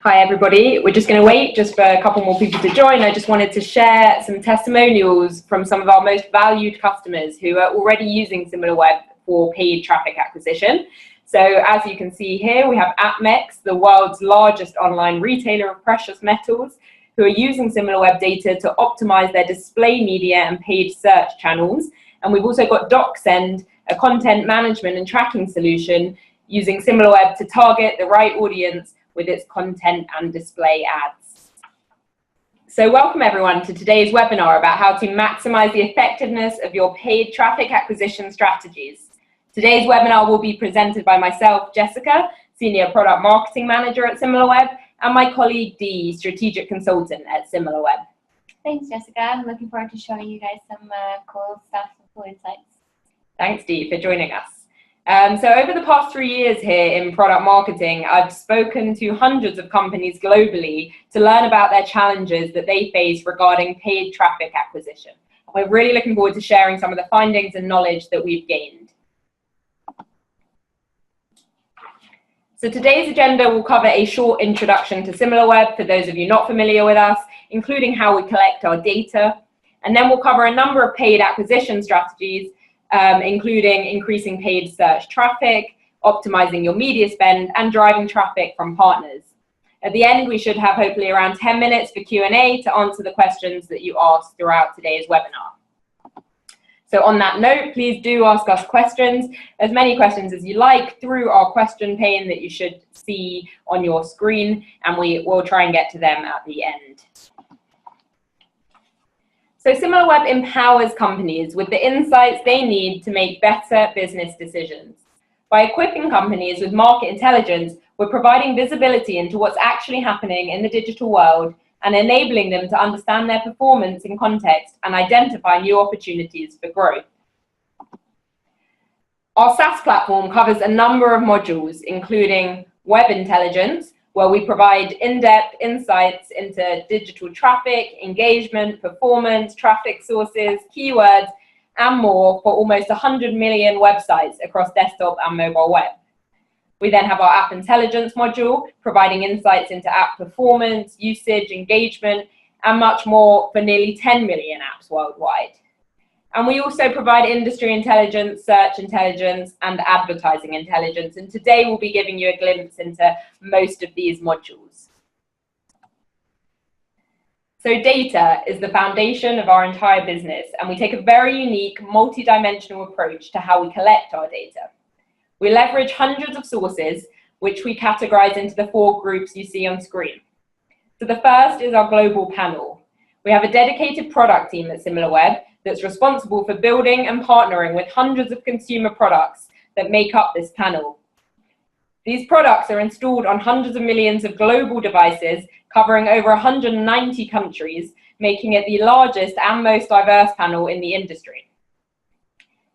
Hi everybody, we're just going to wait just for a couple more people to join. I just wanted to share some testimonials from some of our most valued customers who are already using Similarweb for paid traffic acquisition. So as you can see here, we have APMEX, the world's largest online retailer of precious metals, who are using Similarweb data to optimize their display media and paid search channels. And we've also got DocSend, a content management and tracking solution using Similarweb to target the right audience with its content and display ads. So welcome everyone to today's webinar about how to maximize the effectiveness of your paid traffic acquisition strategies. Today's webinar will be presented by myself, Jessica, Senior Product Marketing Manager at Similarweb, and my colleague Dee, Strategic Consultant at Similarweb. Thanks, Jessica. I'm looking forward to showing you guys some cool stuff and cool insights. Thanks, Dee, for joining us. So over the past 3 years here in product marketing, I've spoken to hundreds of companies globally to learn about their challenges that they face regarding paid traffic acquisition. We're really looking forward to sharing some of the findings and knowledge that we've gained. So today's agenda will cover a short introduction to Similarweb for those of you not familiar with us, including how we collect our data. And then we'll cover a number of paid acquisition strategies, including increasing paid search traffic, optimizing your media spend, and driving traffic from partners. At the end, we should have hopefully around 10 minutes for Q&A to answer the questions that you asked throughout today's webinar. So on that note, please do ask us questions, as many questions as you like, through our question pane that you should see on your screen, and we will try and get to them at the end. So Similarweb empowers companies with the insights they need to make better business decisions. By equipping companies with market intelligence, we're providing visibility into what's actually happening in the digital world and enabling them to understand their performance in context and identify new opportunities for growth. Our SaaS platform covers a number of modules, including web intelligence, where we provide in-depth insights into digital traffic, engagement, performance, traffic sources, keywords, and more for almost 100 million websites across desktop and mobile web. We then have our app intelligence module, providing insights into app performance, usage, engagement, and much more for nearly 10 million apps worldwide. And we also provide industry intelligence, search intelligence, and advertising intelligence. And today we'll be giving you a glimpse into most of these modules. So data is the foundation of our entire business, and we take a very unique, multi-dimensional approach to how we collect our data. We leverage hundreds of sources, which we categorize into the 4 groups you see on screen. So the first is our global panel. We have a dedicated product team at Similarweb that's responsible for building and partnering with hundreds of consumer products that make up this panel. These products are installed on hundreds of millions of global devices covering over 190 countries, making it the largest and most diverse panel in the industry.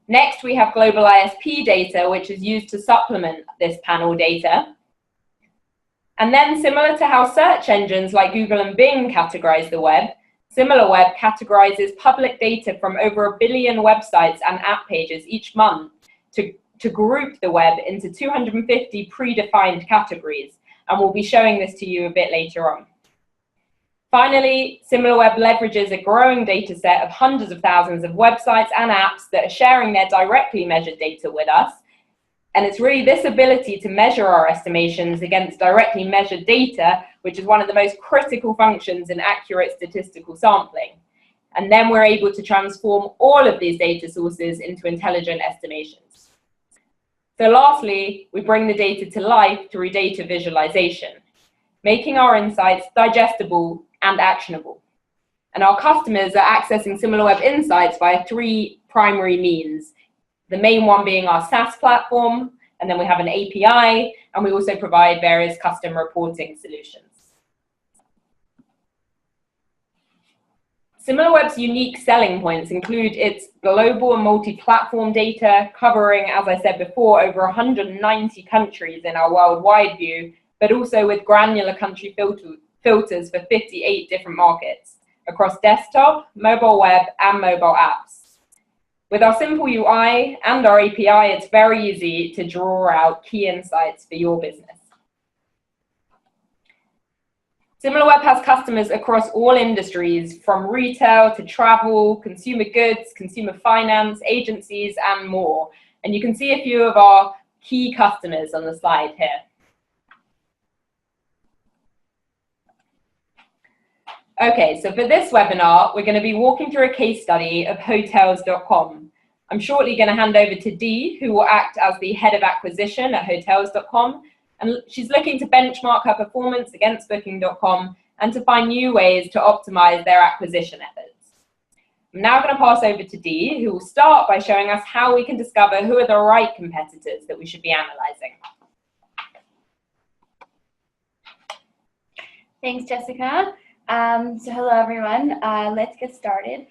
Next, we have global ISP data, which is used to supplement this panel data. And then, similar to how search engines like Google and Bing categorize the web, Similarweb categorizes public data from over 1 billion websites and app pages each month to group the web into 250 predefined categories, and we'll be showing this to you a bit later on. Finally, Similarweb leverages a growing data set of hundreds of thousands of websites and apps that are sharing their directly measured data with us. And it's really this ability to measure our estimations against directly measured data, which is one of the most critical functions in accurate statistical sampling. And then we're able to transform all of these data sources into intelligent estimations. So lastly, we bring the data to life through data visualization, making our insights digestible and actionable. And our customers are accessing Similarweb insights via 3 primary means. The main one being our SaaS platform, and then we have an API, and we also provide various custom reporting solutions. Similarweb's unique selling points include its global and multi-platform data covering, as I said before, over 190 countries in our worldwide view, but also with granular country filters for 58 different markets across desktop, mobile web, and mobile apps. With our simple UI and our API, it's very easy to draw out key insights for your business. Similarweb has customers across all industries, from retail to travel, consumer goods, consumer finance, agencies, and more. And you can see a few of our key customers on the slide here. Okay, so for this webinar, we're going to be walking through a case study of Hotels.com. I'm shortly going to hand over to Dee, who will act as the head of acquisition at Hotels.com. And she's looking to benchmark her performance against Booking.com and to find new ways to optimize their acquisition efforts. I'm now going to pass over to Dee, who will start by showing us how we can discover who are the right competitors that we should be analyzing. Thanks, Jessica. So hello, everyone. Let's get started.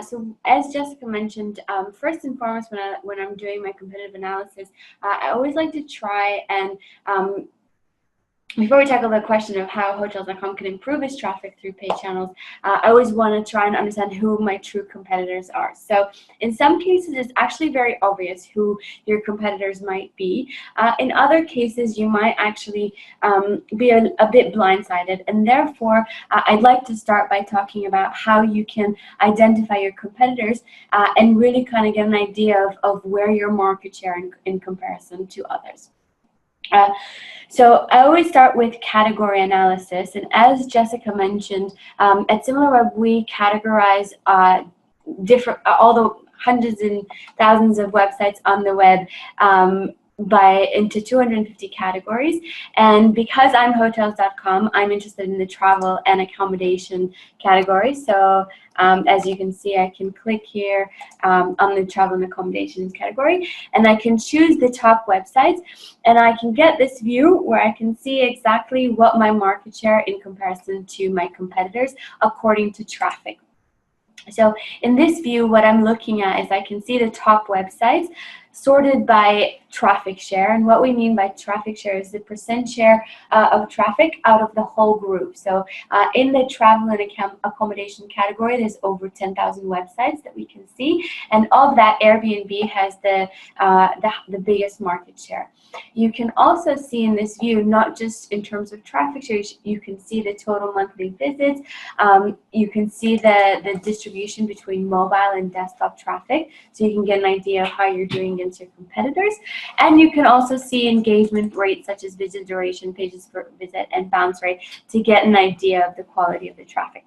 So as Jessica mentioned, first and foremost, when I'm doing my competitive analysis, I always like to try and before we tackle the question of how Hotels.com can improve its traffic through paid channels, I always want to try and understand who my true competitors are. So in some cases, it's actually very obvious who your competitors might be. In other cases, you might actually be a bit blindsided. And therefore, I'd like to start by talking about how you can identify your competitors and really kind of get an idea of where your market share in comparison to others. So I always start with category analysis, and as Jessica mentioned, at Similarweb we categorize all the hundreds and thousands of websites on the web into 250 categories. And because I'm Hotels.com, I'm interested in the travel and accommodation category. So as you can see, I can click here on the travel and accommodations category, and I can choose the top websites, and I can get this view where I can see exactly what my market share in comparison to my competitors according to traffic. So in this view, what I'm looking at is I can see the top websites sorted by traffic share. And what we mean by traffic share is the percent share of traffic out of the whole group. So in the travel and accommodation category, there's over 10,000 websites that we can see. And of that, Airbnb has the biggest market share. You can also see in this view, not just in terms of traffic share, you can see the total monthly visits. You can see the distribution between mobile and desktop traffic. So you can get an idea of how you're doing against your competitors. And you can also see engagement rates such as visit duration, pages per visit, and bounce rate to get an idea of the quality of the traffic.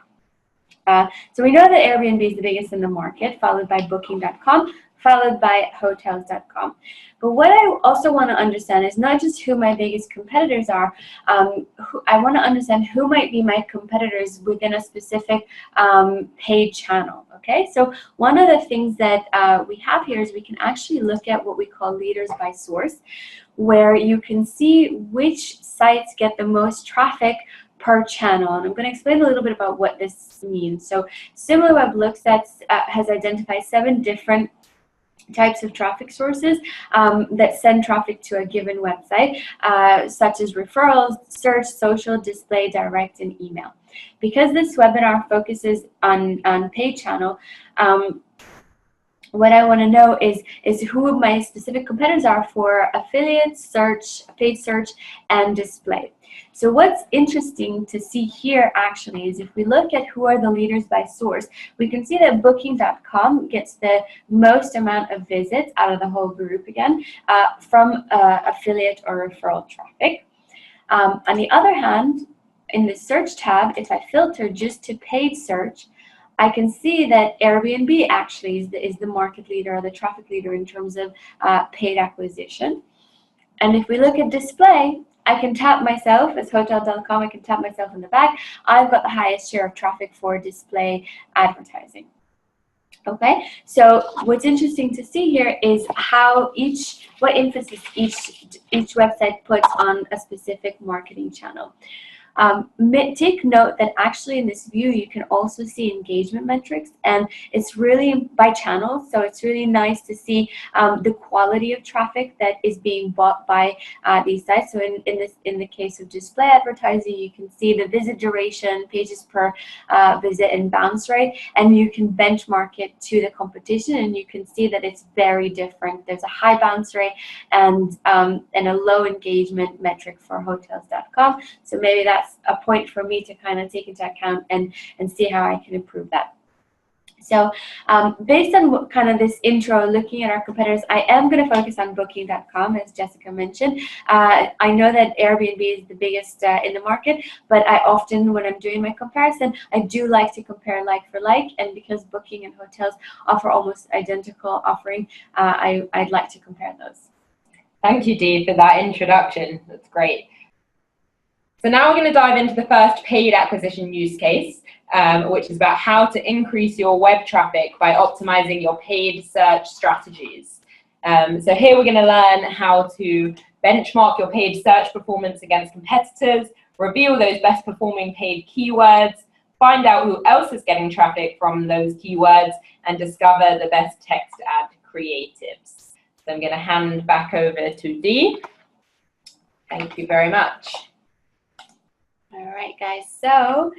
So we know that Airbnb is the biggest in the market, followed by Booking.com, followed by Hotels.com. But what I also want to understand is not just who my biggest competitors are, I want to understand who might be my competitors within a specific paid channel, okay? So one of the things that we have here is we can actually look at what we call leaders by source, where you can see which sites get the most traffic per channel. And I'm going to explain a little bit about what this means. So Similarweb has identified 7 different types of traffic sources that send traffic to a given website, such as referrals, search, social, display, direct, and email. Because this webinar focuses on paid channel, what I want to know is who my specific competitors are for affiliate, search, paid search, and display. So what's interesting to see here actually is if we look at who are the leaders by source, we can see that Booking.com gets the most amount of visits out of the whole group again from affiliate or referral traffic. On the other hand, in the search tab, if I filter just to paid search, I can see that Airbnb actually is the market leader or the traffic leader in terms of paid acquisition. And if we look at display, I can tap myself as Hotel.com, I can tap myself in the back. I've got the highest share of traffic for display advertising. Okay, so what's interesting to see here is how what emphasis each website puts on a specific marketing channel. Take note that actually in this view you can also see engagement metrics, and it's really by channel, so it's really nice to see the quality of traffic that is being bought by these sites. So in the case of display advertising, you can see the visit duration, pages per visit, and bounce rate, and you can benchmark it to the competition, and you can see that it's very different. There's a high bounce rate and a low engagement metric for Hotels.com, so maybe that's that's a point for me to kind of take into account and see how I can improve that. So based on what kind of this intro, looking at our competitors, I am going to focus on Booking.com, as Jessica mentioned. I know that Airbnb is the biggest in the market, but I often, when I'm doing my comparison, I do like to compare like for like. And because Booking and hotels offer almost identical offering, I'd like to compare those. Thank you, Dee, for that introduction. That's great. So now we're going to dive into the first paid acquisition use case, which is about how to increase your web traffic by optimizing your paid search strategies. So here we're going to learn how to benchmark your paid search performance against competitors, reveal those best performing paid keywords, find out who else is getting traffic from those keywords, and discover the best text ad creatives. So I'm going to hand back over to Dee. Thank you very much. All right, guys. So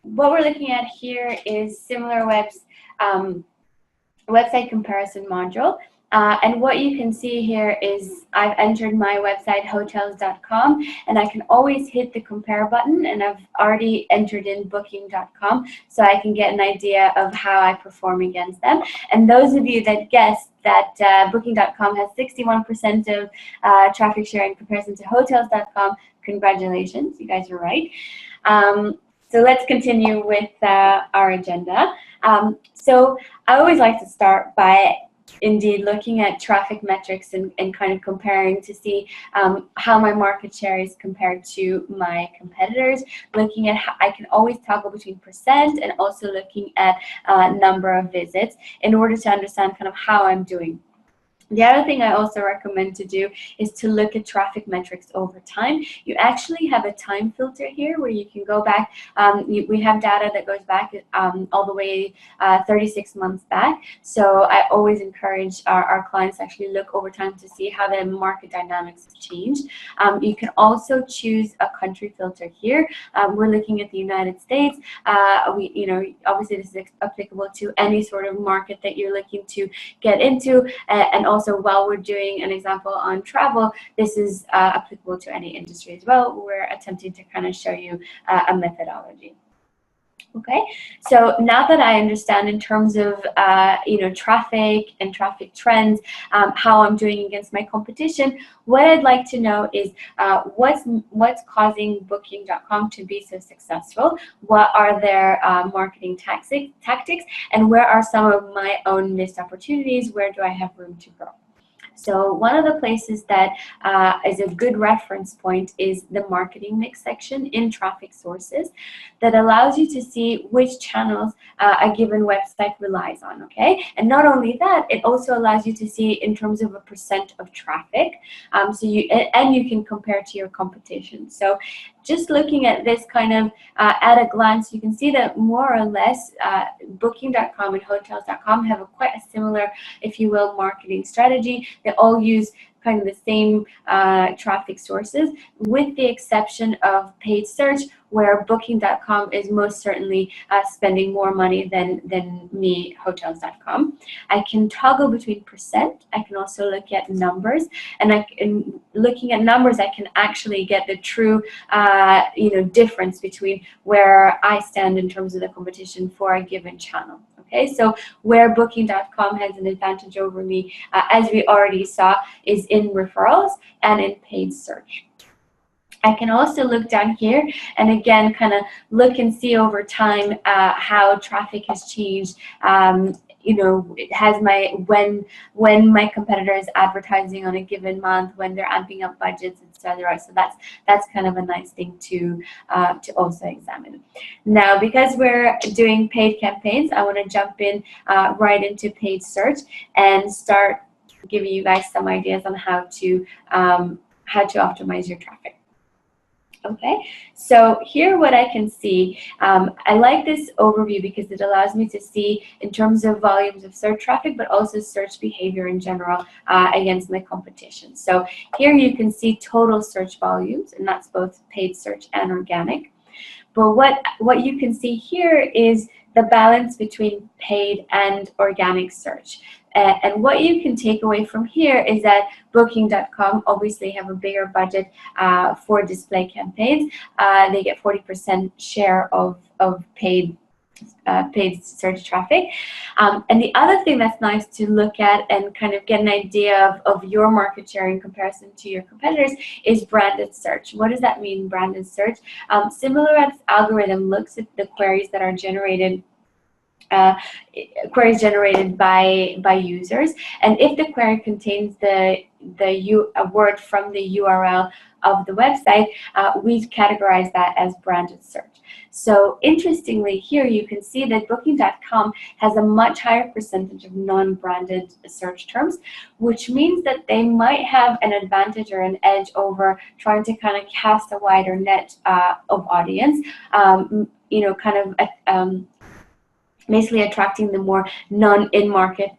what we're looking at here is Similarweb's website comparison module. And what you can see here is I've entered my website, hotels.com, and I can always hit the compare button, and I've already entered in booking.com, so I can get an idea of how I perform against them. And those of you that guessed that booking.com has 61% of traffic share in comparison to hotels.com, congratulations, you guys are right. So let's continue with our agenda. So I always like to start by indeed looking at traffic metrics and kind of comparing to see how my market share is compared to my competitors. Looking at how I can always toggle between percent and also looking at number of visits in order to understand kind of how I'm doing. The other thing I also recommend to do is to look at traffic metrics over time. You actually have a time filter here where you can go back. We have data that goes back all the way 36 months back. So I always encourage our clients to actually look over time to see how the market dynamics have changed. You can also choose a country filter here. We're looking at the United States. Obviously this is applicable to any sort of market that you're looking to get into, and also while we're doing an example on travel, this is applicable to any industry as well. We're attempting to kind of show you a methodology. Okay, so now that I understand in terms of traffic and traffic trends, how I'm doing against my competition, what I'd like to know is what's causing Booking.com to be so successful? What are their marketing tactics, and where are some of my own missed opportunities? Where do I have room to grow? So one of the places that is a good reference point is the marketing mix section in traffic sources that allows you to see which channels a given website relies on, okay? And not only that, it also allows you to see in terms of a percent of traffic. So you can compare to your competition. So just looking at this kind of at a glance, you can see that more or less Booking.com and Hotels.com have quite a similar, if you will, marketing strategy. They all use kind of the same traffic sources, with the exception of paid search, where Booking.com is most certainly spending more money than me, Hotels.com. I can toggle between percent. I can also look at numbers, and looking at numbers, I can actually get the true difference between where I stand in terms of the competition for a given channel. Okay, so where Booking.com has an advantage over me, as we already saw, is in referrals and in paid search. I can also look down here and again kind of look and see over time how traffic has changed. It has when my competitor is advertising on a given month, when they're amping up budgets, etc. So that's kind of a nice thing to also examine. Now, because we're doing paid campaigns, I want to jump in right into paid search and start giving you guys some ideas on how to optimize your traffic. Okay, so here what I can see, I like this overview because it allows me to see in terms of volumes of search traffic, but also search behavior in general against my competition. So here you can see total search volumes, and that's both paid search and organic. But what you can see here is the balance between paid and organic search. And what you can take away from here is that Booking.com obviously have a bigger budget for display campaigns. They get 40% share of paid search traffic. And the other thing that's nice to look at and kind of get an idea of your market share in comparison to your competitors is branded search. What does that mean, branded search? Similarweb's algorithm looks at the queries that are generated by users, and if the query contains a word from the URL of the website, we categorize that as branded search. So interestingly, here you can see that Booking.com has a much higher percentage of non-branded search terms, which means that they might have an advantage or an edge over trying to kind of cast a wider net of audience, basically attracting the more non-in-market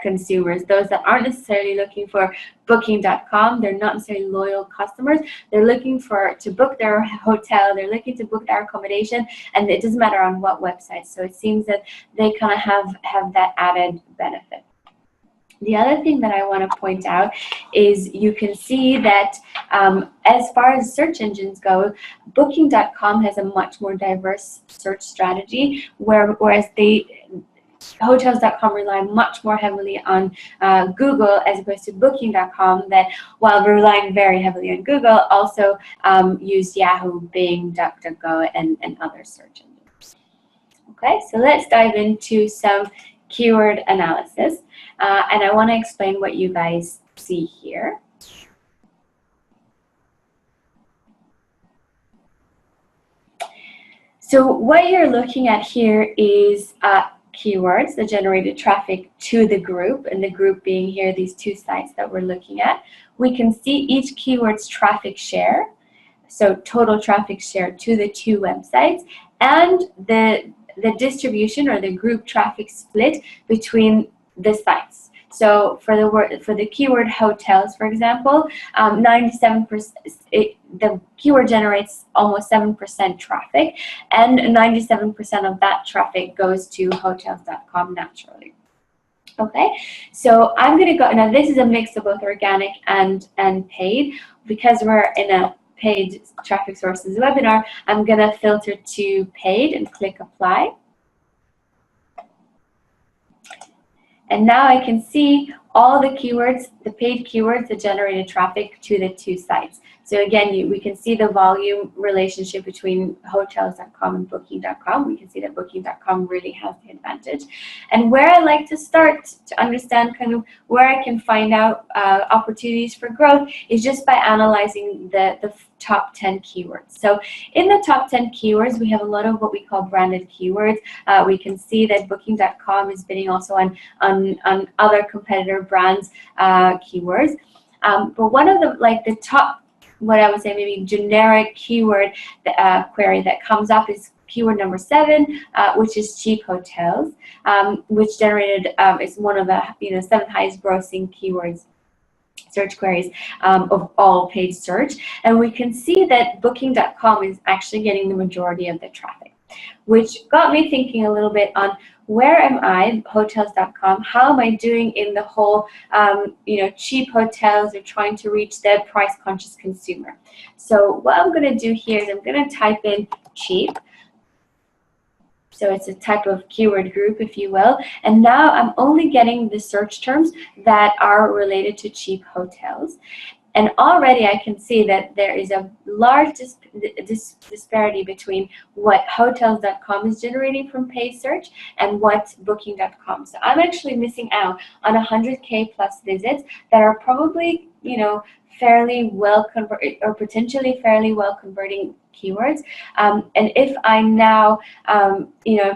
consumers, those that aren't necessarily looking for Booking.com. They're not necessarily loyal customers. They're looking to book their hotel. They're looking to book their accommodation, and it doesn't matter on what website. So it seems that they kind of have that added benefit. The other thing that I want to point out is you can see that as far as search engines go, Booking.com has a much more diverse search strategy, whereas Hotels.com rely much more heavily on Google as opposed to Booking.com, that while relying very heavily on Google, also use Yahoo, Bing, DuckDuckGo, and other search engines. Okay, so let's dive into some keyword analysis. And I want to explain what you guys see here. So what you're looking at here is keywords that generated traffic to the group, and the group being here these two sites that we're looking at. We can see each keyword's traffic share, so total traffic share to the two websites, and the distribution or the group traffic split between the sites. So for the keyword hotels, for example, 97%, the keyword generates almost 7% traffic, and 97% of that traffic goes to hotels.com naturally. Okay, so I'm going to go, now this is a mix of both organic and paid. Because we're in a paid traffic sources webinar, I'm going to filter to paid and click apply. And now I can see all the keywords, the paid keywords that generated traffic to the two sites. So again, we can see the volume relationship between hotels.com and booking.com. We can see that booking.com really has the advantage. And where I like to start to understand kind of where I can find out opportunities for growth is just by analyzing the top 10 keywords. So in the top 10 keywords, we have a lot of what we call branded keywords. We can see that booking.com is bidding also on other competitor brands keywords. But one of the top, what I would say maybe generic keyword query that comes up is keyword number 7, which is cheap hotels, which generated is one of the 7th highest grossing keywords search queries of all paid search. And we can see that booking.com is actually getting the majority of the traffic, which got me thinking a little bit on where am I, hotels.com, how am I doing in the whole, cheap hotels or trying to reach the price-conscious consumer. So what I'm going to do here is I'm going to type in cheap. So it's a type of keyword group, if you will. And now I'm only getting the search terms that are related to cheap hotels. And already I can see that there is a large disparity between what hotels.com is generating from paid search and what booking.com. So I'm actually missing out on 100K plus visits that are probably, fairly well converted or potentially fairly well converting keywords. And if I'm now,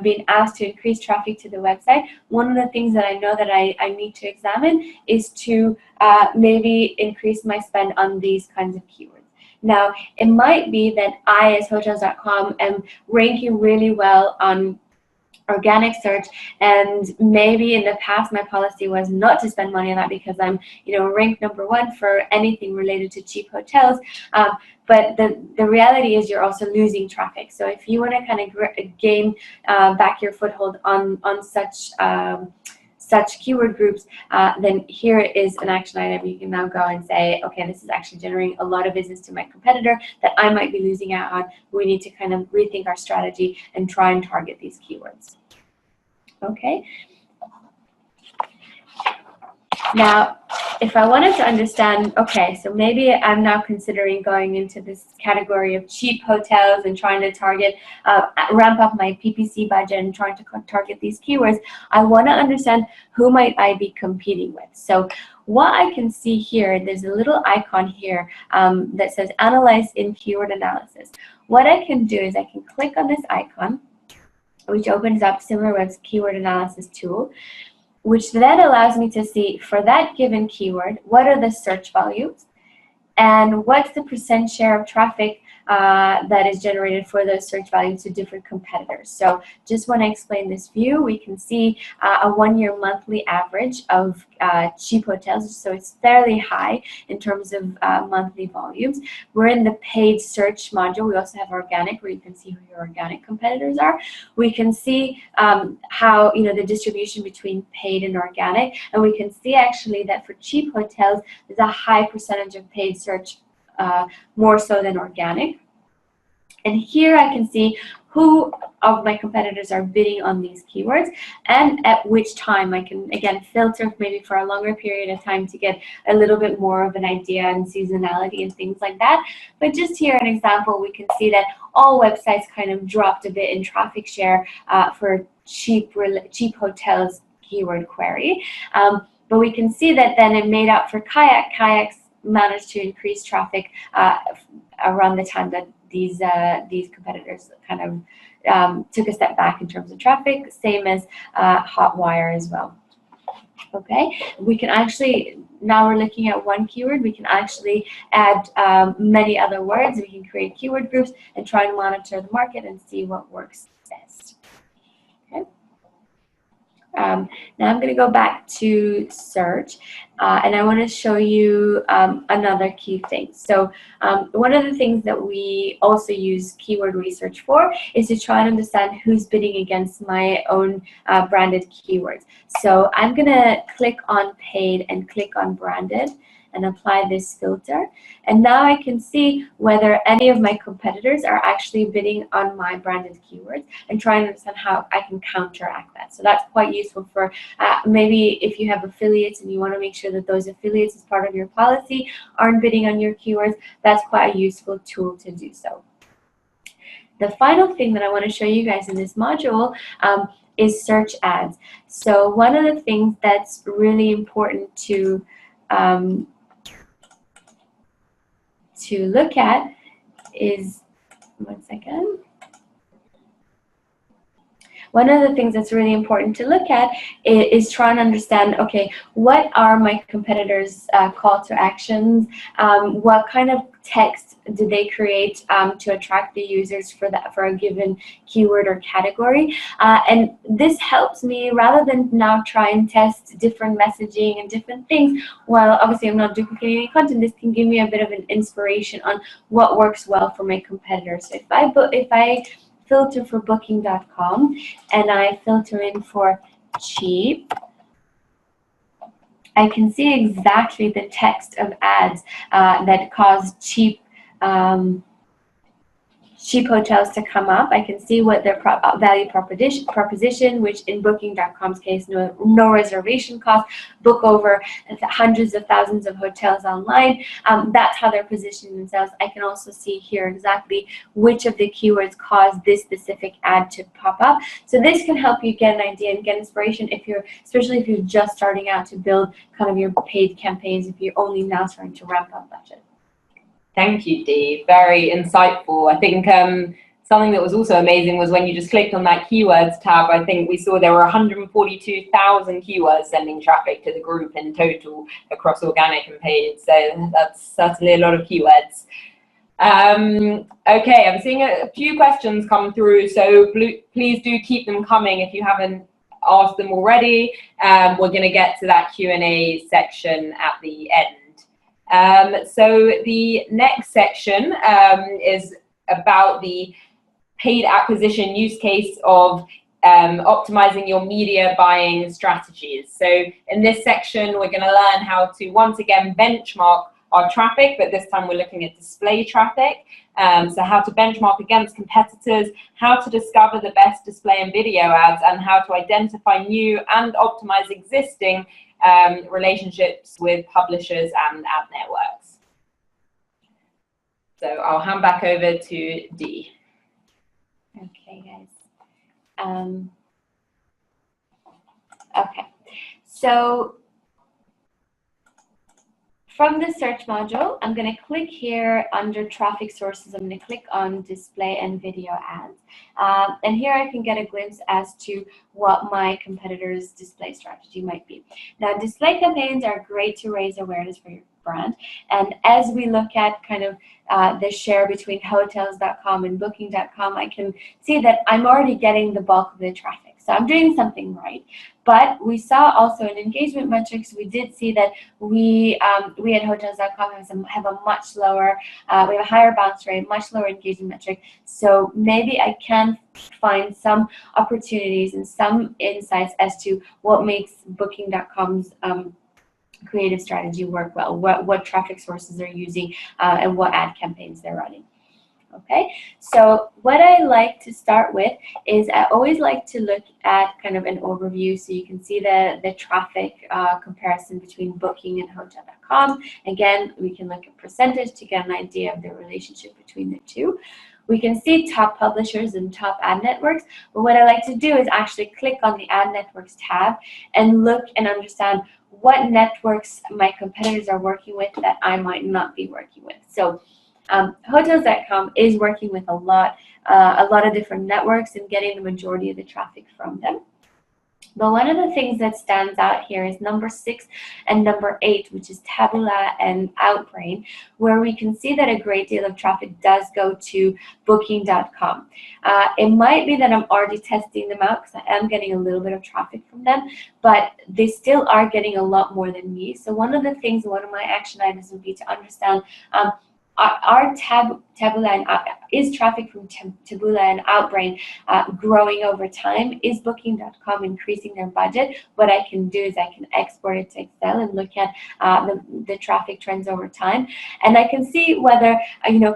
being asked to increase traffic to the website, one of the things that I know that I need to examine is to maybe increase my spend on these kinds of keywords. Now, it might be that I, as hotels.com, am ranking really well on organic search, and maybe in the past my policy was not to spend money on that because I'm ranked number 1 for anything related to cheap hotels, but the reality is you're also losing traffic. So if you want to kind of gain back your foothold on such such keyword groups, then here is an action item. You can now go and say, okay, this is actually generating a lot of business to my competitor that I might be losing out on. We need to kind of rethink our strategy and try and target these keywords. Okay. Now, if I wanted to understand, okay, so maybe I'm now considering going into this category of cheap hotels and trying to target, ramp up my PPC budget and trying to target these keywords, I want to understand who might I be competing with. So what I can see here, there's a little icon here that says Analyze in Keyword Analysis. What I can do is I can click on this icon, which opens up Similarweb's keyword analysis tool, which then allows me to see for that given keyword, what are the search values and what's the % share of traffic that is generated for those search values to different competitors. So just when I explain this view, we can see a 1-year monthly average of cheap hotels, so it's fairly high in terms of monthly volumes. We're in the paid search module. We also have organic, where you can see who your organic competitors are. We can see how, the distribution between paid and organic, and we can see actually that for cheap hotels, there's a high percentage of paid search, more so than organic. And here I can see who of my competitors are bidding on these keywords and at which time. I can, again, filter maybe for a longer period of time to get a little bit more of an idea and seasonality and things like that. But just here an example, we can see that all websites kind of dropped a bit in traffic share for cheap hotels keyword query. But we can see that then it made up for kayaks managed to increase traffic around the time that these competitors kind of took a step back in terms of traffic, same as Hotwire as well. Okay, we can actually, now we're looking at one keyword, we can actually add many other words. We can create keyword groups and try and monitor the market and see what works best. Okay. Now I'm going to go back to search, and I want to show you another key thing. So one of the things that we also use keyword research for is to try and understand who's bidding against my own branded keywords. So I'm going to click on paid and click on branded and apply this filter. And now I can see whether any of my competitors are actually bidding on my branded keywords and try and understand how I can counteract that. So that's quite useful for maybe if you have affiliates and you want to make sure that those affiliates as part of your policy aren't bidding on your keywords, that's quite a useful tool to do so. The final thing that I want to show you guys in this module is search ads. So one of the things that's really important to look at is, one second. One of the things that's really important to look at is trying to understand, okay, what are my competitors' call to actions? What kind of text do they create to attract the users for a given keyword or category? And this helps me, rather than now try and test different messaging and different things, while obviously I'm not duplicating any content, this can give me a bit of an inspiration on what works well for my competitors. So if I filter for booking.com and I filter in for cheap, I can see exactly the text of ads that cause cheap hotels to come up. I can see what their value proposition, which in Booking.com's case, no reservation cost, book over hundreds of thousands of hotels online. That's how they're positioning themselves. I can also see here exactly which of the keywords cause this specific ad to pop up. So this can help you get an idea and get inspiration especially if you're just starting out to build kind of your paid campaigns, if you're only now starting to ramp up budget. Thank you, Dee. Very insightful. I think something that was also amazing was when you just clicked on that keywords tab, I think we saw there were 142,000 keywords sending traffic to the group in total across organic and paid. So that's certainly a lot of keywords. Okay, I'm seeing a few questions come through, so please do keep them coming if you haven't asked them already. We're going to get to that Q&A section at the end. So the next section is about the paid acquisition use case of optimizing your media buying strategies. So in this section, we're going to learn how to once again benchmark our traffic, but this time we're looking at display traffic. So how to benchmark against competitors, how to discover the best display and video ads, and how to identify new and optimize existing relationships with publishers and ad networks. So I'll hand back over to Dee. Okay, guys. Okay, so from the search module, I'm going to click here under traffic sources. I'm going to click on display and video ads. And here I can get a glimpse as to what my competitor's display strategy might be. Now, display campaigns are great to raise awareness for your brand. And as we look at kind of the share between hotels.com and booking.com, I can see that I'm already getting the bulk of the traffic. So I'm doing something right. But we saw also in engagement metrics, we did see that we at hotels.com have a much lower, we have a higher bounce rate, much lower engagement metric. So maybe I can find some opportunities and some insights as to what makes booking.com's creative strategy work well, what traffic sources they're using, and what ad campaigns they're running. Okay, so what I like to start with is I always like to look at kind of an overview so you can see the traffic comparison between Booking and Hotel.com. Again, we can look at percentage to get an idea of the relationship between the two. We can see top publishers and top ad networks, but what I like to do is actually click on the ad networks tab and look and understand what networks my competitors are working with that I might not be working with. So Hotels.com is working with a lot of different networks and getting the majority of the traffic from them. But one of the things that stands out here is number 6 and number 8, which is Taboola and Outbrain, where we can see that a great deal of traffic does go to Booking.com. It might be that I'm already testing them out because I am getting a little bit of traffic from them, but they still are getting a lot more than me. So one of the things, one of my action items would be to understand are Taboola and is traffic from Taboola and Outbrain growing over time? Is Booking.com increasing their budget? What I can do is I can export it to Excel and look at the traffic trends over time, and I can see whether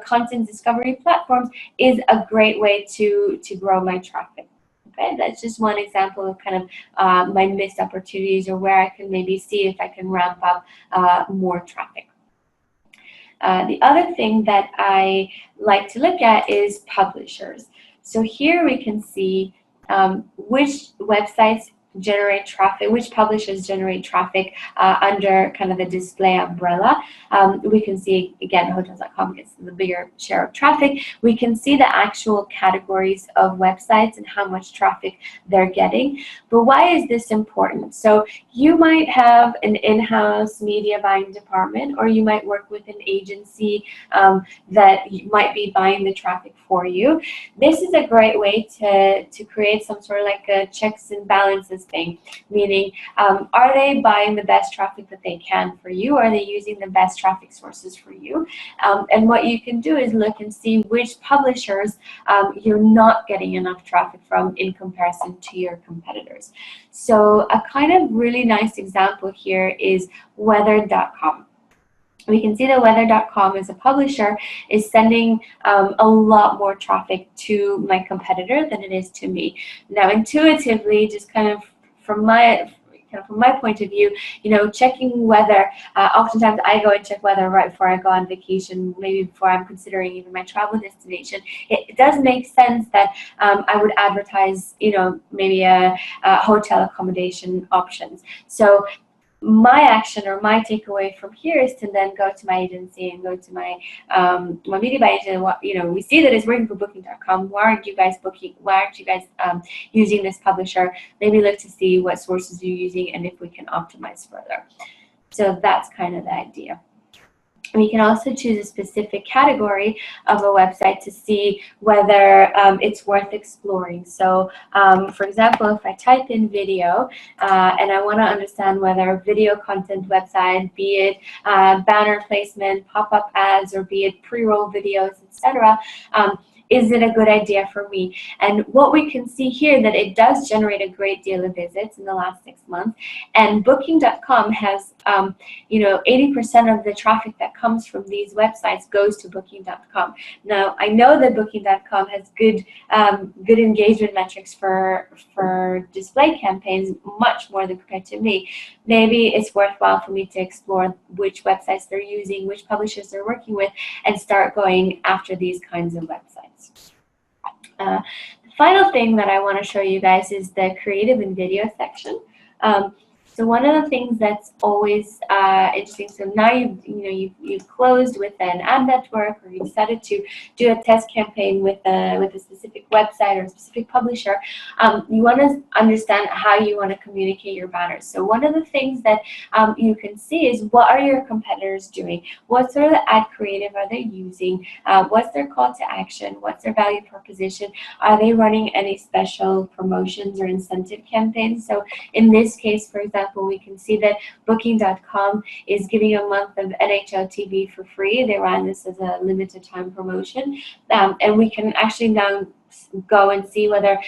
content discovery platforms is a great way to grow my traffic. Okay, that's just one example of kind of my missed opportunities, or where I can maybe see if I can ramp up more traffic. The other thing that I like to look at is publishers. So here we can see which websites generate traffic, which publishers generate traffic under kind of the display umbrella. We can see, again, Hotels.com gets the bigger share of traffic. We can see the actual categories of websites and how much traffic they're getting. But why is this important? So you might have an in-house media buying department, or you might work with an agency that might be buying the traffic for you. This is a great way to create some sort of like a checks and balances thing, meaning are they buying the best traffic that they can for you? Are they using the best traffic sources for you? And what you can do is look and see which publishers you're not getting enough traffic from in comparison to your competitors. So a kind of really nice example here is weather.com. We can see that weather.com as a publisher is sending a lot more traffic to my competitor than it is to me. Now, intuitively, just kind of from my point of view, checking weather, oftentimes I go and check weather right before I go on vacation, maybe before I'm considering even my travel destination. It does make sense that I would advertise, maybe a hotel accommodation options. So my action or my takeaway from here is to then go to my agency and go to my my media buy agent. And we see that it's working for Booking.com. Why aren't you guys using this publisher? Maybe look to see what sources you're using and if we can optimize further. So that's kind of the idea. We can also choose a specific category of a website to see whether it's worth exploring. So, for example, if I type in video and I want to understand whether video content website, be it banner placement, pop-up ads, or be it pre-roll videos, etc., is it a good idea for me? And what we can see here that it does generate a great deal of visits in the last 6 months, and Booking.com has 80% of the traffic that comes from these websites goes to Booking.com. Now, I know that Booking.com has good engagement metrics for display campaigns, much more than compared to me. Maybe it's worthwhile for me to explore which websites they're using, which publishers they're working with, and start going after these kinds of websites. The final thing that I want to show you guys is the creative and video section. So one of the things that's always interesting, so now you've closed with an ad network, or you decided to do a test campaign with a specific website or a specific publisher, you want to understand how you want to communicate your banners. So one of the things that you can see is, what are your competitors doing? What sort of ad creative are they using? What's their call to action? What's their value proposition? Are they running any special promotions or incentive campaigns? So in this case, for example, we can see that Booking.com is giving a month of NHL TV for free. They ran this as a limited time promotion, and we can actually now go and see whether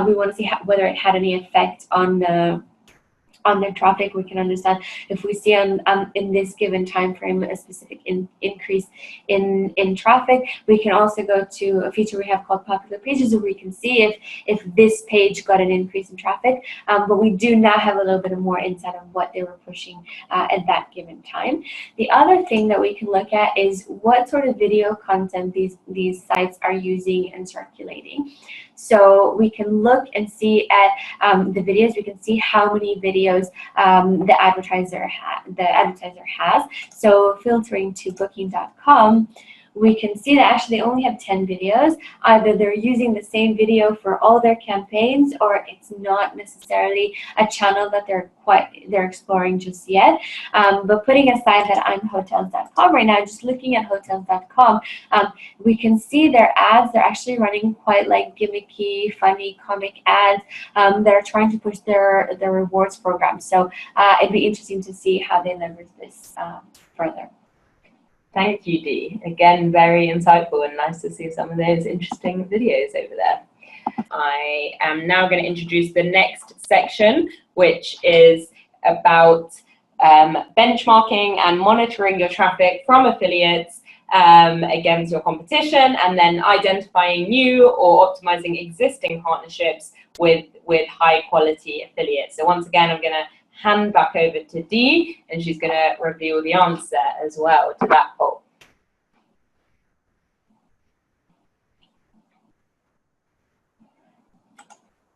we want to see whether it had any effect on their traffic. We can understand if we see in this given time frame a specific increase in traffic. We can also go to a feature we have called popular pages, where we can see if this page got an increase in traffic. But we do now have a little bit more insight on what they were pushing at that given time. The other thing that we can look at is what sort of video content these sites are using and circulating. So we can look and see at the videos. We can see how many videos the advertiser has. So filtering to Booking.com, we can see that actually they only have 10 videos. Either they're using the same video for all their campaigns, or it's not necessarily a channel that they're exploring just yet. But putting aside that I'm hotels.com right now, just looking at hotels.com, we can see their ads. They're actually running quite like gimmicky, funny, comic ads. They're trying to push their rewards program. So it'd be interesting to see how they leverage this further. Thank you, Dee. Again, very insightful and nice to see some of those interesting videos over there. I am now going to introduce the next section, which is about benchmarking and monitoring your traffic from affiliates against your competition, and then identifying new or optimizing existing partnerships with high quality affiliates. So once again, I'm going to hand back over to Dee, and she's going to reveal the answer as well to that poll.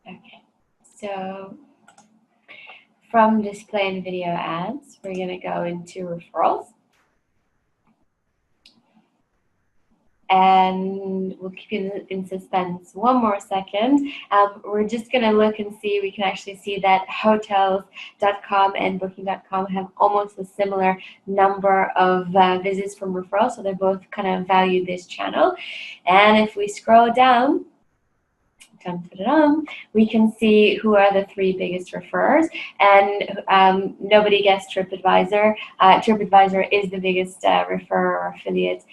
Okay, so from display and video ads, we're going to go into referrals. And we'll keep you in suspense one more second. We're just going to look and see. We can actually see that hotels.com and Booking.com have almost a similar number of visits from referrals. So they both kind of value this channel. And if we scroll down, we can see who are the 3 biggest referrers, and nobody guessed TripAdvisor. TripAdvisor is the biggest referrer or affiliate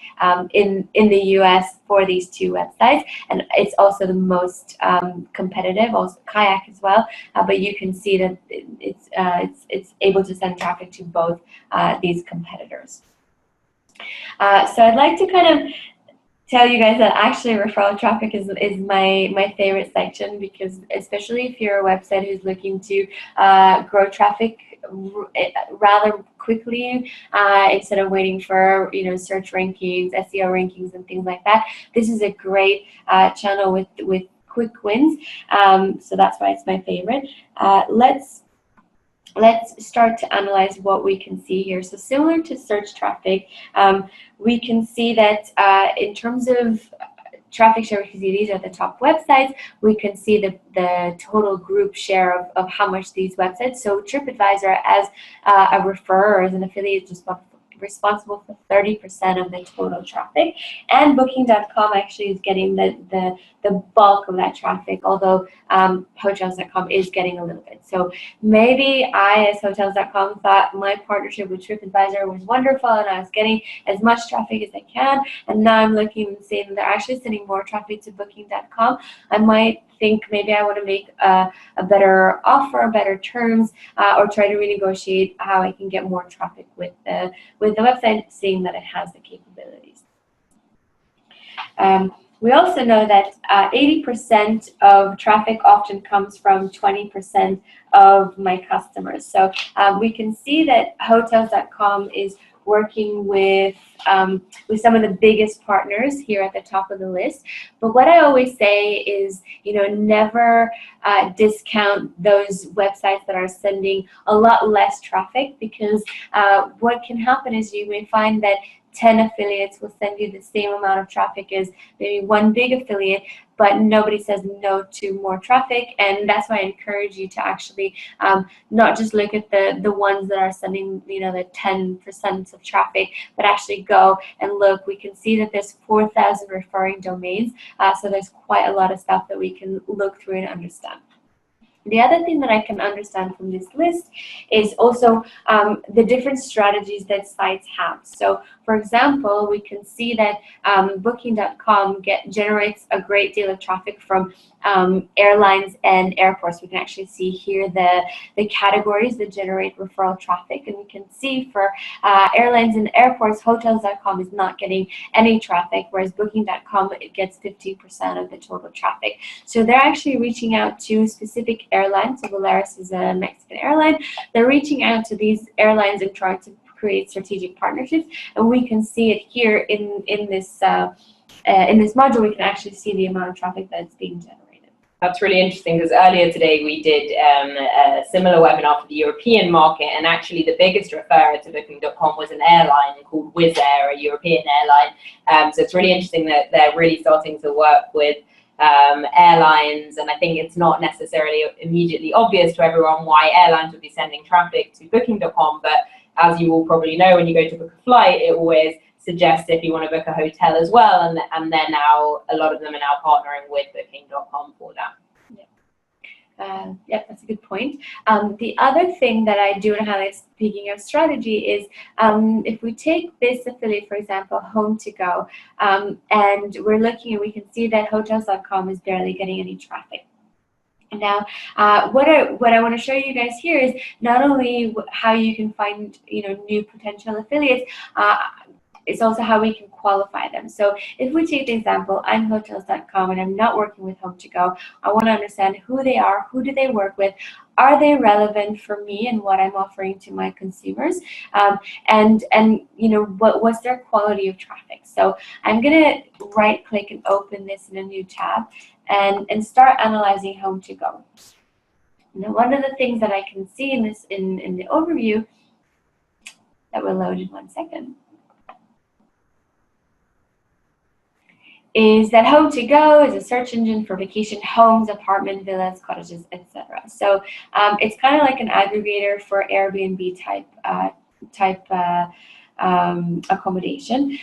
in the US for these 2 websites, and it's also the most competitive, also Kayak as well. But you can see that it's able to send traffic to both these competitors. So I'd like to kind of tell you guys that actually referral traffic is my favorite section, because especially if you're a website who's looking to grow traffic rather quickly instead of waiting for search rankings, SEO rankings, and things like that, this is a great channel with quick wins. So that's why it's my favorite. Let's start to analyze what we can see here. So similar to search traffic, we can see that in terms of traffic share, we can see these are the top websites. We can see the total group share of how much these websites. So TripAdvisor as a referrer, as an affiliate, just responsible for 30% of the total traffic, and Booking.com actually is getting the bulk of that traffic, although Hotels.com is getting a little bit. So maybe I, as Hotels.com, thought my partnership with TripAdvisor was wonderful and I was getting as much traffic as I can, and now I'm looking and seeing that they're actually sending more traffic to Booking.com. I might think maybe I want to make a better offer, better terms, or try to renegotiate how I can get more traffic with the website, seeing that it has the capabilities. We also know that 80% of traffic often comes from 20% of my customers. So we can see that Hotels.com is working with some of the biggest partners here at the top of the list. But what I always say is, never discount those websites that are sending a lot less traffic, because what can happen is you may find that 10 affiliates will send you the same amount of traffic as maybe one big affiliate, but nobody says no to more traffic. And that's why I encourage you to actually not just look at the ones that are sending the 10% of traffic, but actually go and look. We can see that there's 4,000 referring domains, so there's quite a lot of stuff that we can look through and understand. The other thing that I can understand from this list is also the different strategies that sites have. So, for example, we can see that Booking.com generates a great deal of traffic from airlines and airports. We can actually see here the categories that generate referral traffic, and we can see for airlines and airports, Hotels.com is not getting any traffic, whereas Booking.com, it gets 50% of the total traffic. So they're actually reaching out to specific airlines. So Volaris is a Mexican airline. They're reaching out to these airlines and trying to create strategic partnerships, and we can see it here in this module. We can actually see the amount of traffic that's being generated. That's really interesting, because earlier today we did a similar webinar for the European market, and actually the biggest referrer to Booking.com was an airline called Wizz Air, a European airline. So it's really interesting that they're really starting to work with airlines, and I think it's not necessarily immediately obvious to everyone why airlines would be sending traffic to Booking.com, but as you all probably know, when you go to book a flight, it always suggests if you want to book a hotel as well, and they're now, a lot of them are now partnering with Booking.com for that. Yeah, that's a good point. The other thing that I do want to highlight, speaking of strategy, is if we take this affiliate, for example, Home to Go, and we're looking and we can see that Hotels.com is barely getting any traffic. Now, what I want to show you guys here is not only how you can find new potential affiliates, it's also how we can qualify them. So if we take the example, I'm Hotels.com and I'm not working with Home to Go, I want to understand who they are, who do they work with, are they relevant for me and what I'm offering to my consumers, and what's their quality of traffic. So I'm gonna right click and open this in a new tab and start analyzing Home to Go. Now, one of the things that I can see in this in the overview that will load in 1 second is that Home to Go is a search engine for vacation homes, apartment villas, cottages, etc. So it's kind of like an aggregator for Airbnb type accommodation.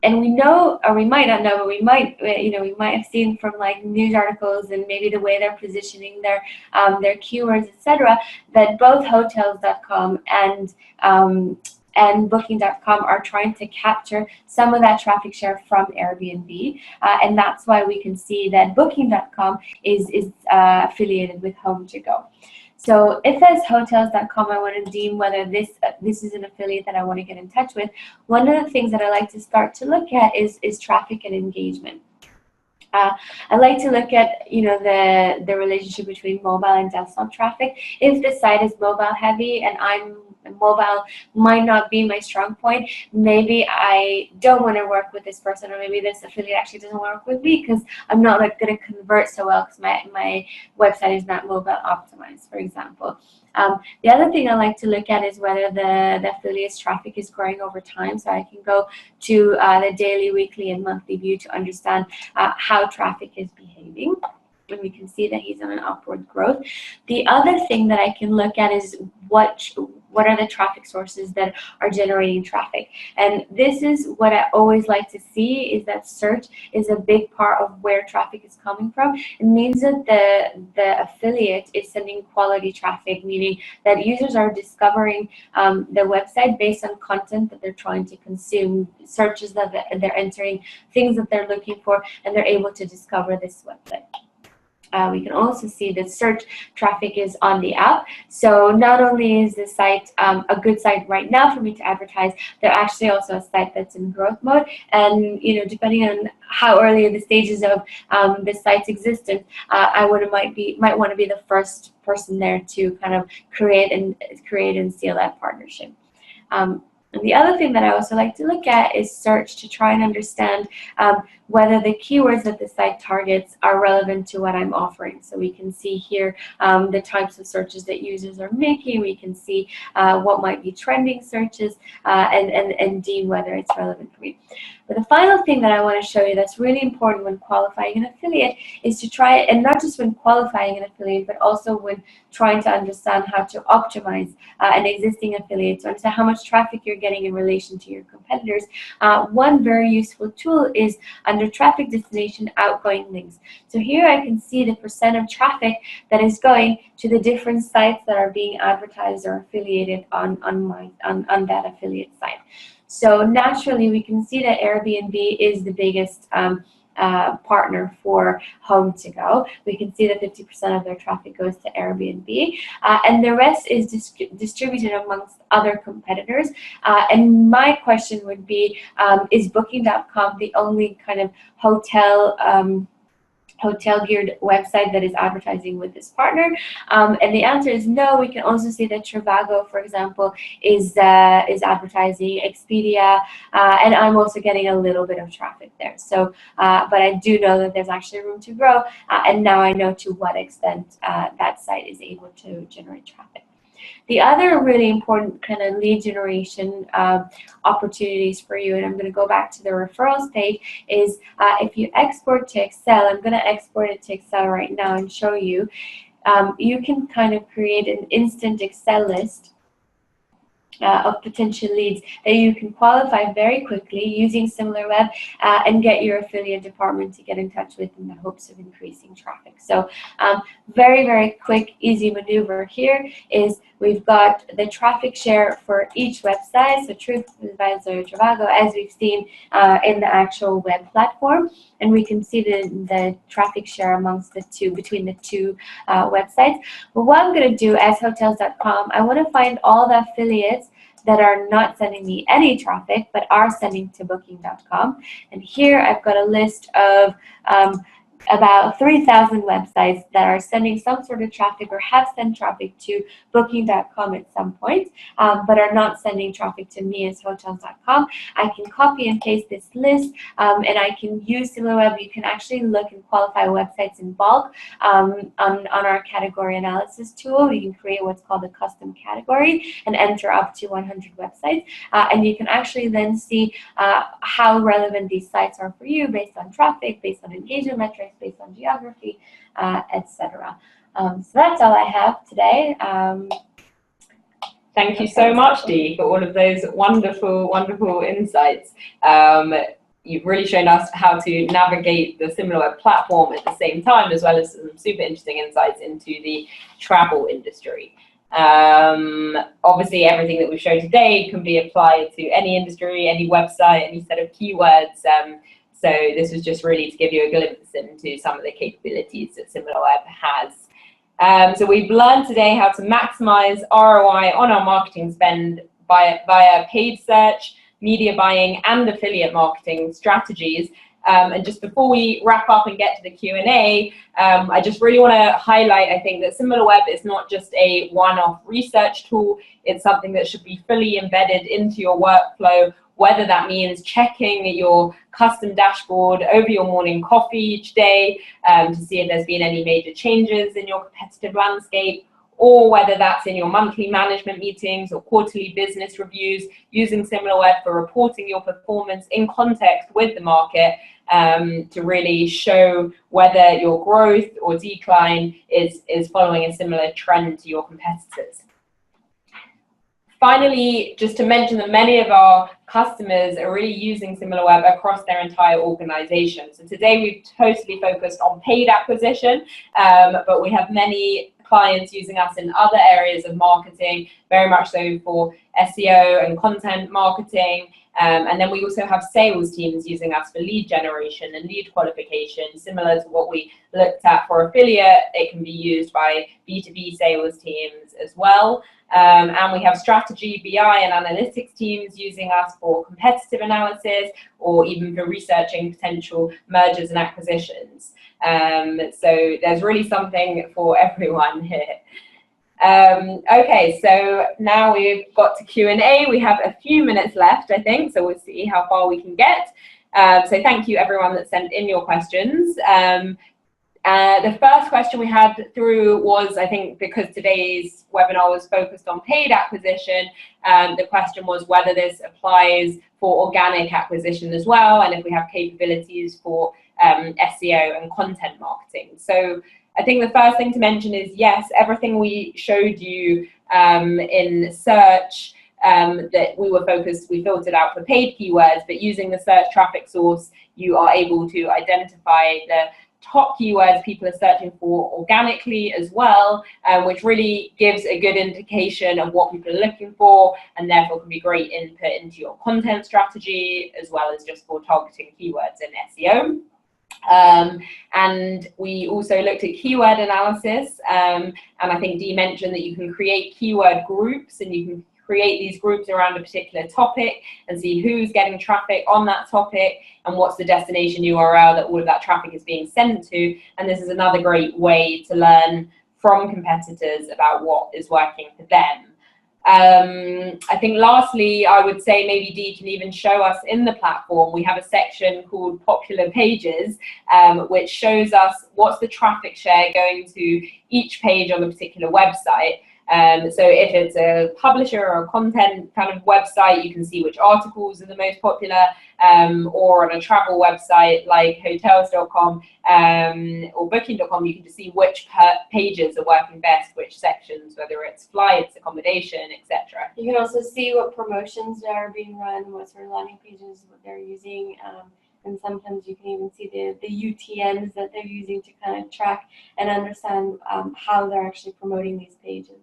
And we know, or we might not know, but we might have seen from like news articles and maybe the way they're positioning their keywords, etc., that both Hotels.com and Booking.com are trying to capture some of that traffic share from Airbnb, and that's why we can see that Booking.com is affiliated with Home to Go. So if as Hotels.com I want to deem whether this is an affiliate that I want to get in touch with, one of the things that I like to start to look at is traffic and engagement. I like to look at the relationship between mobile and desktop traffic. If the site is mobile heavy and mobile might not be my strong point, maybe I don't want to work with this person, or maybe this affiliate actually doesn't work with me because I'm not going to convert so well because my website is not mobile optimized, for example. The other thing I like to look at is whether the affiliate's traffic is growing over time. So I can go to the daily, weekly, and monthly view to understand how traffic is behaving. and we can see that he's on an upward growth. The other thing that I can look at is what are the traffic sources that are generating traffic. And this is what I always like to see, is that search is a big part of where traffic is coming from. It means that the affiliate is sending quality traffic, meaning that users are discovering the website based on content that they're trying to consume, searches that they're entering, things that they're looking for, and they're able to discover this website. We can also see that search traffic is on the app. So not only is the site a good site right now for me to advertise, they're actually also a site that's in growth mode. And depending on how early in the stages of the site's existence, I might want to be the first person there to kind of create and seal that partnership. And the other thing that I also like to look at is search, to try and understand whether the keywords that the site targets are relevant to what I'm offering. So we can see here the types of searches that users are making. We can see what might be trending searches and deem whether it's relevant for me. But the final thing that I want to show you that's really important when qualifying an affiliate is to try, and not just when qualifying an affiliate, but also when trying to understand how to optimize an existing affiliate, to understand how much traffic you're getting in relation to your competitors. One very useful tool is under traffic destination outgoing links. So here I can see the percent of traffic that is going to the different sites that are being advertised or affiliated on that affiliate site. So naturally, we can see that Airbnb is the biggest partner for Home2Go. We can see that 50% of their traffic goes to Airbnb, and the rest is distributed amongst other competitors. And my question would be, is Booking.com the only kind of hotel geared website that is advertising with this partner? And the answer is no. We can also see that Trivago, for example, is advertising, Expedia, and I'm also getting a little bit of traffic there. So, but I do know that there's actually room to grow, and now I know to what extent that site is able to generate traffic. The other really important kind of lead generation opportunities for you, and I'm going to go back to the referrals page, is if you export to Excel. I'm going to export it to Excel right now and show you. You can kind of create an instant Excel list of potential leads that you can qualify very quickly using Similarweb and get your affiliate department to get in touch with in the hopes of increasing traffic. So very, very quick, easy maneuver here is we've got the traffic share for each website, so TripAdvisor, Trivago, as we've seen in the actual web platform. And we can see the traffic share amongst the two, between the two websites. But what I'm going to do as Hotels.com, I want to find all the affiliates that are not sending me any traffic, but are sending to Booking.com. And here I've got a list of about 3,000 websites that are sending some sort of traffic or have sent traffic to Booking.com at some point, but are not sending traffic to me as Hotels.com. I can copy and paste this list, and I can use Similarweb. You can actually look and qualify websites in bulk on our category analysis tool. You can create what's called a custom category and enter up to 100 websites, and you can actually then see how relevant these sites are for you based on traffic, based on engagement metrics, based on geography, etc. So that's all I have today. Thank you so much, Dee, for all of those wonderful, wonderful insights. You've really shown us how to navigate the Similarweb platform at the same time, as well as some super interesting insights into the travel industry. Obviously, everything that we've shown today can be applied to any industry, any website, any set of keywords. So this was just really to give you a glimpse into some of the capabilities that Similarweb has. So we've learned today how to maximize ROI on our marketing spend via paid search, media buying, and affiliate marketing strategies. And just before we wrap up and get to the Q&A, I just really want to highlight, I think, that Similarweb is not just a one-off research tool. It's something that should be fully embedded into your workflow, whether that means checking your custom dashboard over your morning coffee each day to see if there's been any major changes in your competitive landscape, or whether that's in your monthly management meetings or quarterly business reviews, using Similarweb for reporting your performance in context with the market, to really show whether your growth or decline is following a similar trend to your competitors. Finally, just to mention that many of our customers are really using Similarweb across their entire organization. So today we've totally focused on paid acquisition, but we have many clients using us in other areas of marketing, very much so for SEO and content marketing. And then we also have sales teams using us for lead generation and lead qualification, similar to what we looked at for affiliate. It can be used by B2B sales teams as well. And we have strategy, BI, and analytics teams using us for competitive analysis or even for researching potential mergers and acquisitions. So there's really something for everyone here. Okay, so now we've got to Q&A. We have a few minutes left, I think, so we'll see how far we can get. So thank you everyone that sent in your questions. The first question we had through was, I think because today's webinar was focused on paid acquisition, the question was whether this applies for organic acquisition as well, and if we have capabilities for SEO and content marketing. So I think the first thing to mention is, yes, everything we showed you in search, that we filtered out for paid keywords, but using the search traffic source, you are able to identify the top keywords people are searching for organically as well, which really gives a good indication of what people are looking for, and therefore can be great input into your content strategy, as well as just for targeting keywords in SEO. And we also looked at keyword analysis, and I think Dee mentioned that you can create keyword groups, and you can create these groups around a particular topic and see who's getting traffic on that topic and what's the destination URL that all of that traffic is being sent to. And this is another great way to learn from competitors about what is working for them. I think lastly, I would say maybe Dee can even show us in the platform, we have a section called Popular Pages, which shows us what's the traffic share going to each page on a particular website. So if it's a publisher or a content kind of website, you can see which articles are the most popular, or on a travel website like hotels.com or booking.com, you can just see which pages are working best, which sections, whether it's flights, accommodation, etc. You can also see what promotions are being run, what sort of landing pages what they're using. And sometimes you can even see the UTMs that they're using to kind of track and understand how they're actually promoting these pages.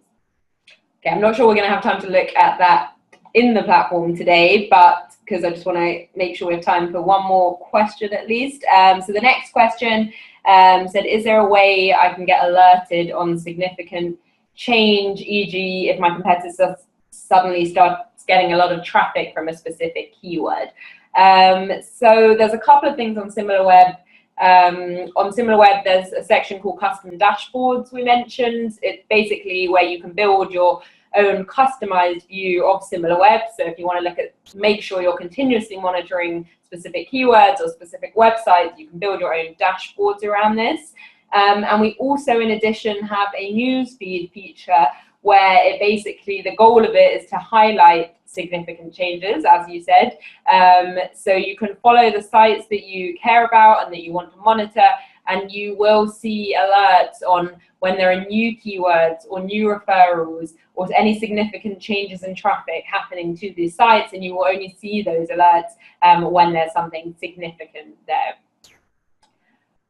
Okay, I'm not sure we're going to have time to look at that in the platform today, but because I just want to make sure we have time for one more question at least. So the next question said, is there a way I can get alerted on significant change, e.g. if my competitor suddenly starts getting a lot of traffic from a specific keyword? So there's a couple of things on Similarweb. On Similarweb, there's a section called Custom Dashboards we mentioned. It's basically where you can build your own customized view of Similarweb. So if you want to make sure you're continuously monitoring specific keywords or specific websites, you can build your own dashboards around this. And we also, in addition, have a newsfeed feature where it basically, the goal of it is to highlight significant changes, as you said. So you can follow the sites that you care about and that you want to monitor, and you will see alerts on when there are new keywords or new referrals or any significant changes in traffic happening to these sites, and you will only see those alerts when there's something significant there.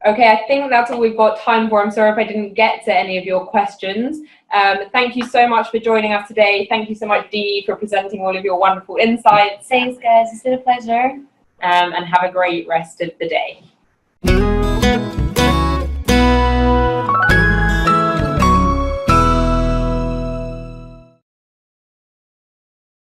Okay, I think that's all we've got time for. I'm sorry if I didn't get to any of your questions. Thank you so much for joining us today. Thank you so much, Dee, for presenting all of your wonderful insights. Thanks, guys. It's been a pleasure. And have a great rest of the day.